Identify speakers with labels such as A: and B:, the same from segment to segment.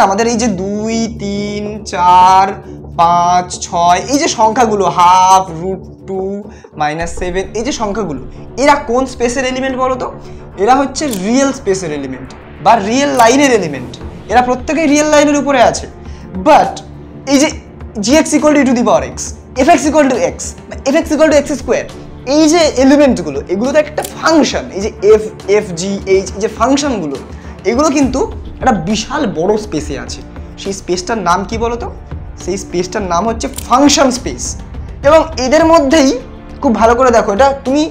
A: আমাদের এই যে 2 3 4 5 6 এই যে সংখ্যাগুলো হাফ √2 -7 এই যে সংখ্যাগুলো এরা কোন স্পেসের এলিমেন্ট বলো তো? এরা হচ্ছে রিয়েল স্পেসের এলিমেন্ট বা রিয়েল লাইনের এলিমেন্ট। এরা প্রত্যেকেই রিয়েল লাইনের উপরে আছে। বাট এই যে gx = e⁻x, fx = x, fx = x², এই যে এলিমেন্টগুলো এগুলো তো একটা ফাংশন। এই যে f g h এই যে ফাংশনগুলো এগুলো কিন্তু একটা বিশাল বড় স্পেসে আছে। সেই স্পেসটার নাম কি বলো তো? সেই স্পেসটার নাম হচ্ছে ফাংশন স্পেস। এবং এদের মধ্যেই খুব ভালো করে দেখো, এটা তুমি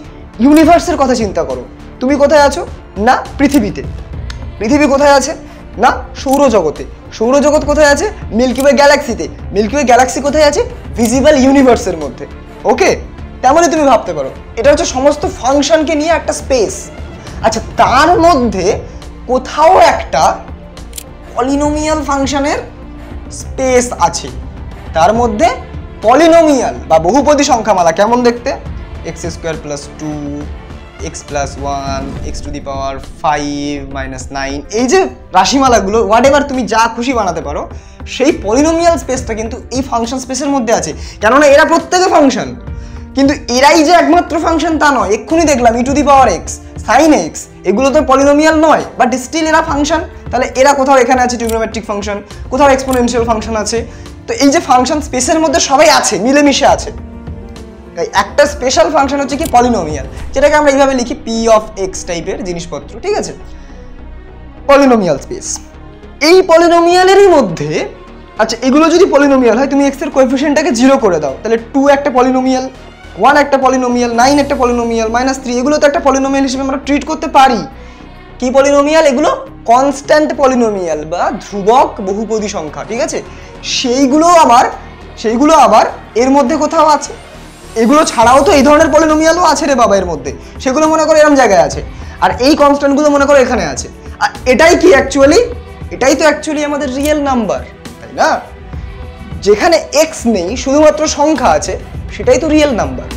A: ইউনিভার্সের কথা চিন্তা করো। তুমি কোথায় আছো? না পৃথিবীতে। পৃথিবী কোথায় আছে? না সৌরজগতে। সৌরজগৎ কোথায় আছে? মিল্কি ওয়ে গ্যালাক্সিতে। মিল্কি ওয়ে গ্যালাক্সি কোথায় আছে? ভিজিবল ইউনিভার্সের মধ্যে। ওকে, তেমনই তুমি ভাবতে পারো এটা হচ্ছে সমস্ত ফাংশনকে নিয়ে একটা স্পেস। আচ্ছা, তার মধ্যে কোথাও একটা পলিনোমিয়াল ফাংশনের স্পেস আছে। তার মধ্যে পলিনোমিয়াল বা বহুপদী সংখ্যামালা কেমন দেখতে? x² + 2 x + 1 x⁵ -9 এই যে রাশিমালাগুলো হোয়াটএভার তুমি যা খুশি বানাতে পারো, সেই পলিনোমিয়াল স্পেসটা কিন্তু এই ফাংশন স্পেসের মধ্যে আছে। কেননা এরা প্রত্যেকে ফাংশন, কিন্তু এরাই যে একমাত্র ফাংশন তা নয়। এক্ষুনি দেখলাম e⁻x, sin x এগুলো তো পলিনোমিয়াল নয়, বাট স্টিল এরা ফাংশন। তাহলে এরা কোথাও এখানে আছে ট্রিগোনোমেট্রিক ফাংশন, কোথাও এক্সপোনেনশিয়াল ফাংশন আছে। তো এই যে ফাংশন স্পেসের মধ্যে সবাই আছে, মিলেমিশে আছে। তাই একটা স্পেশাল ফাংশন হচ্ছে কি পলিনোমিয়াল, যেটাকে আমরা এইভাবে লিখি p(x) টাইপের জিনিসপত্র, ঠিক আছে? Polynomial space. এই পলিনোমিয়ালেরই মধ্যে, আচ্ছা এগুলো যদি পলিনোমিয়াল হয়, তুমি x এর কোএফিসিয়েন্টটাকে 0 করে দাও, তাহলে 2 একটা পলিনোমিয়াল, 1 একটা পলিনোমিয়াল, 9 একটা পলিনোমিয়াল, -3 এগুলো তো একটা পলিনোমিয়াল হিসেবে আমরা ট্রিট করতে পারি। কি পলিনোমিয়াল এগুলো? কনস্ট্যান্ট পলিনোমিয়াল বা ধ্রুবক বহুপদী সংখ্যা, ঠিক আছে? সেইগুলো আবার এর মধ্যে কোথাও আছে। এগুলো ছাড়াও তো এই ধরনের পলিনোমিয়ালও আছে রে বাবা এর মধ্যে, সেগুলো মনে করো এরকম জায়গায় আছে। আর এই কনস্ট্যান্টগুলো মনে করো এখানে আছে। আর এটাই কি অ্যাকচুয়ালি? এটাই তো অ্যাকচুয়ালি আমাদের রিয়েল নাম্বার, তাই না? যেখানে x নেই, শুধুমাত্র সংখ্যা আছে, সেটাই তো রিয়েল নাম্বার।